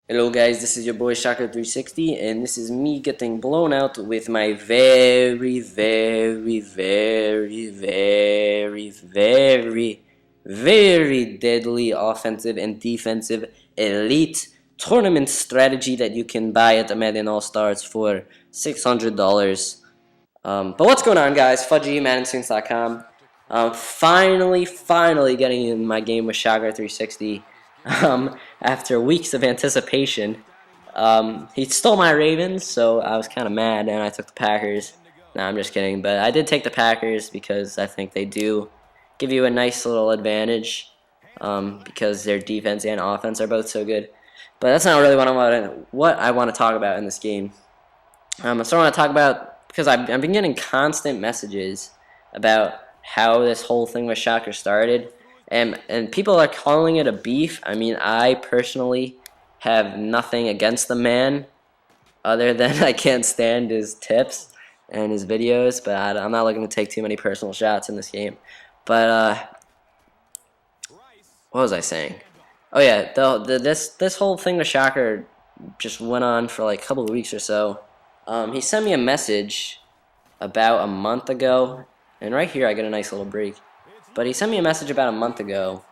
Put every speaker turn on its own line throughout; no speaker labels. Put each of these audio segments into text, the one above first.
Hello guys, this is your boy Shaka360 and this is me getting blown out with my very deadly offensive and defensive elite tournament strategy that you can buy at the Madden All-Stars for $600. But what's going on, guys? Fudgyyy, maddenstudents.com. Finally getting in my game with Shaka360. After weeks of anticipation. He stole my Ravens, so I was kind of mad, and I took the Packers. No, I'm just kidding, but I did take the Packers because I think they do give you a nice little advantage because their defense and offense are both so good. But that's not really what I want to talk about in this game. I want to talk about, because I've been getting constant messages about how this whole thing with Shocker started. And people are calling it a beef. I mean, I personally have nothing against the man other than I can't stand his tips and his videos, but I'm not looking to take too many personal shots in this game. But what was I saying? Oh yeah, this whole thing with Shocker just went on for like a couple of weeks or so. He sent me a message about a month ago, and right here I get a nice little break. But he sent me a message about a month ago,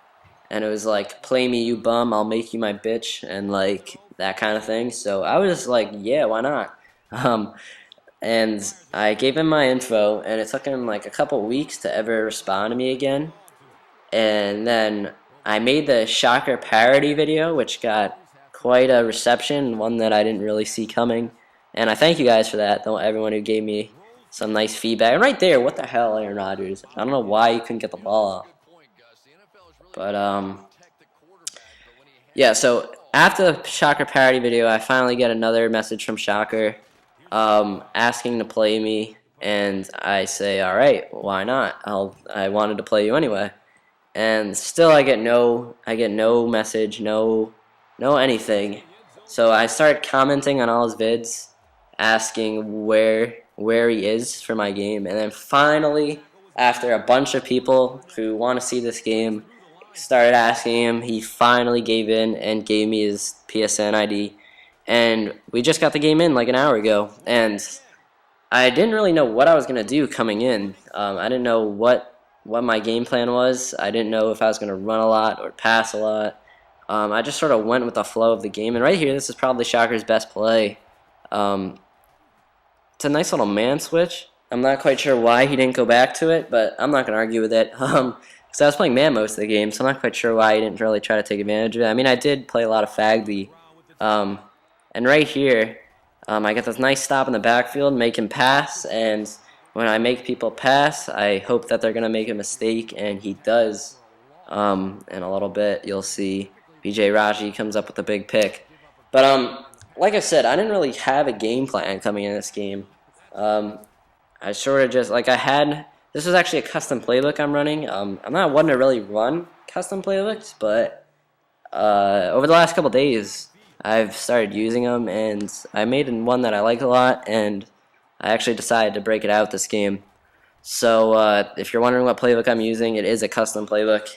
and it was like, "Play me, you bum, I'll make you my bitch," and like that kind of thing. So I was like, yeah, why not? And I gave him my info, and it took him like a couple weeks to ever respond to me again. And then I made the Shocker parody video, which got quite a reception, one that I didn't really see coming. And I thank you guys for that, everyone who gave me some nice feedback. And right there, what the hell, Aaron Rodgers? I don't know why you couldn't get the ball off. But, yeah, so after the Shocker parody video, I finally get another message from Shocker asking to play me. And I say, all right, why not? I wanted to play you anyway. And still I get no message, no anything. So I start commenting on all his vids, asking where he is for my game, and then finally, after a bunch of people who want to see this game started asking him, he finally gave in and gave me his PSN ID, and we just got the game in like an hour ago, and I didn't really know what I was gonna do coming in. I didn't know what my game plan was. I didn't know if I was gonna run a lot or pass a lot. I just sort of went with the flow of the game, and right here, this is probably Shocker's best play. It's a nice little man switch. I'm not quite sure why he didn't go back to it, but I'm not going to argue with it. Because I was playing man most of the game, so I'm not quite sure why he didn't really try to take advantage of it. I mean, I did play a lot of Fudgyyy. And right here, I get this nice stop in the backfield, make him pass, and when I make people pass, I hope that they're going to make a mistake, and he does. In a little bit, you'll see BJ Raji comes up with a big pick. But, like I said, I didn't really have a game plan coming in this game. I sort of just, like this was actually a custom playbook I'm running. I'm not one to really run custom playbooks, but over the last couple days, I've started using them, and I made one that I like a lot, and I actually decided to break it out this game. So if you're wondering what playbook I'm using, it is a custom playbook,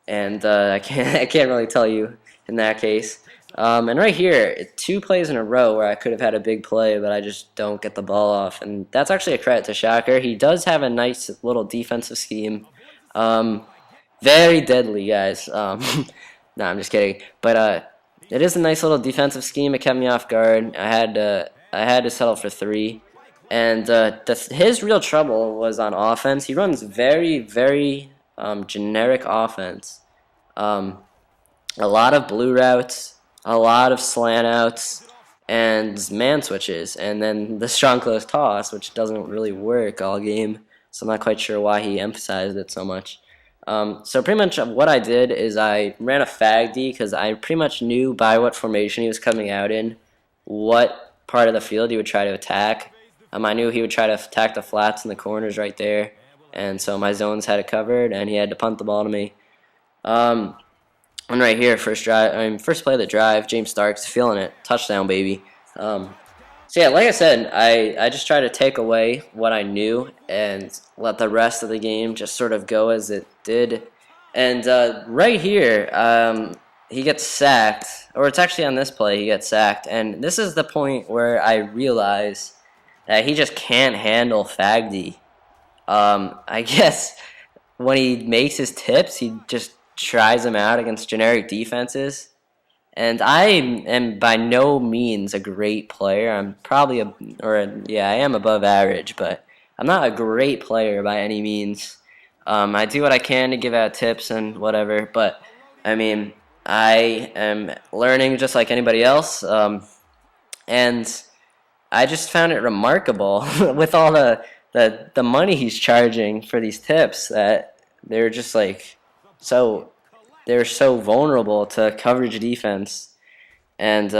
and I can't really tell you in that case. And right here, 2 plays in a row where I could have had a big play, but I just don't get the ball off. And that's actually a credit to Shocker. He does have a nice little defensive scheme. Very deadly, guys. No, I'm just kidding. But it is a nice little defensive scheme. It kept me off guard. I had to settle for 3. And his real trouble was on offense. He runs very generic offense. A lot of blue routes, a lot of slant outs, and man switches, and then the strong close toss, which doesn't really work all game, so I'm not quite sure why he emphasized it so much. So pretty much what I did is I ran a Fudgyyy because I pretty much knew by what formation he was coming out in, what part of the field he would try to attack. I knew he would try to attack the flats in the corners right there, and so my zones had it covered, and he had to punt the ball to me. And right here, first play of the drive, James Starks feeling it, touchdown baby. So yeah, like I said, I just tried to take away what I knew and let the rest of the game just sort of go as it did. And right here, he gets sacked, or it's actually on this play he gets sacked, and this is the point where I realize that he just can't handle Fudgyyy. I guess when he makes his tips, he just tries them out against generic defenses. And I am by no means a great player. I'm probably yeah, I am above average, but I'm not a great player by any means. I do what I can to give out tips and whatever, but I mean, I am learning just like anybody else, and I just found it remarkable with all the money he's charging for these tips that they're just like so they're so vulnerable to coverage defense. And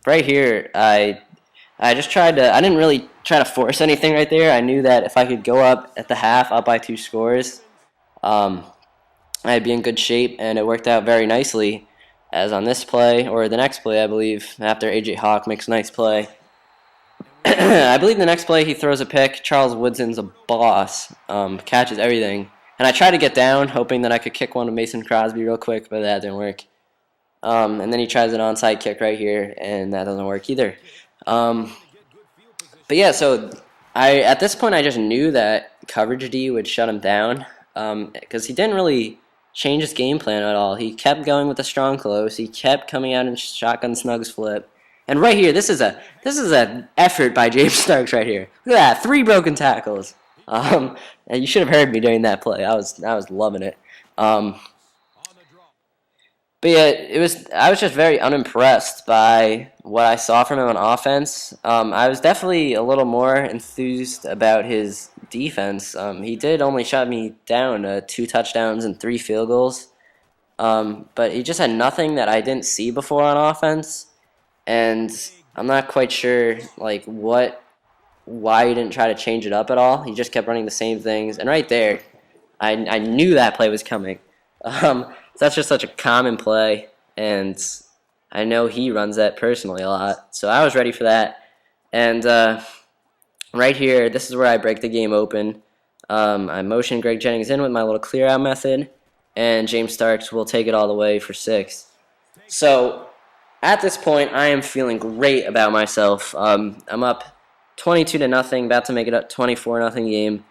right here, I just tried to. I didn't really try to force anything right there. I knew that if I could go up at the half, up by 2 scores, um, I'd be in good shape, and it worked out very nicely. As on this play, or the next play, I believe, after AJ Hawk makes a nice play. I believe the next play he throws a pick. Charles Woodson's a boss, catches everything. And I tried to get down, hoping that I could kick one to Mason Crosby real quick, but that didn't work. And then he tries an onside kick right here, and that doesn't work either. But yeah, so at this point I just knew that coverage D would shut him down, because he didn't really change his game plan at all. He kept going with the strong close. He kept coming out in shotgun snugs flip. And right here, this is an effort by James Starks right here. Look at that, 3 broken tackles. And you should have heard me during that play. I was loving it. But yeah, I was just very unimpressed by what I saw from him on offense. I was definitely a little more enthused about his defense. He did only shut me down 2 touchdowns and 3 field goals. But he just had nothing that I didn't see before on offense. And I'm not quite sure like why he didn't try to change it up at all. He just kept running the same things. And right there, I knew that play was coming. So that's just such a common play, and I know he runs that personally a lot. So I was ready for that. And right here, this is where I break the game open. I motion Greg Jennings in with my little clear out method, and James Starks will take it all the way for 6. So at this point, I am feeling great about myself. I'm up 22-0, about to make it up 24-0 game.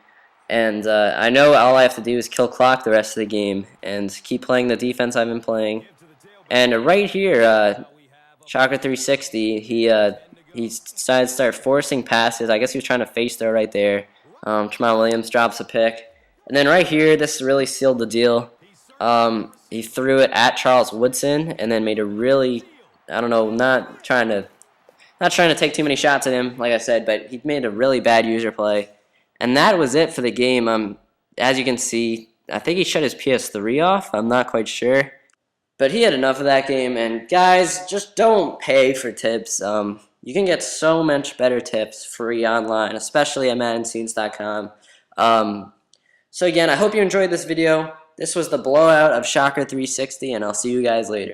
And I know all I have to do is kill clock the rest of the game and keep playing the defense I've been playing. And right here, Shocker 360, he decided to start forcing passes. I guess he was trying to face throw right there. Tramon Williams drops a pick. And then right here, this really sealed the deal. He threw it at Charles Woodson and then made a really, I don't know, not trying to take too many shots at him, like I said, but he made a really bad user play. And that was it for the game. As you can see, I think he shut his PS3 off. I'm not quite sure. But he had enough of that game. And guys, just don't pay for tips. You can get so much better tips free online, especially at maddenstudents.com. So again, I hope you enjoyed this video. This was the blowout of Shocker 360, and I'll see you guys later.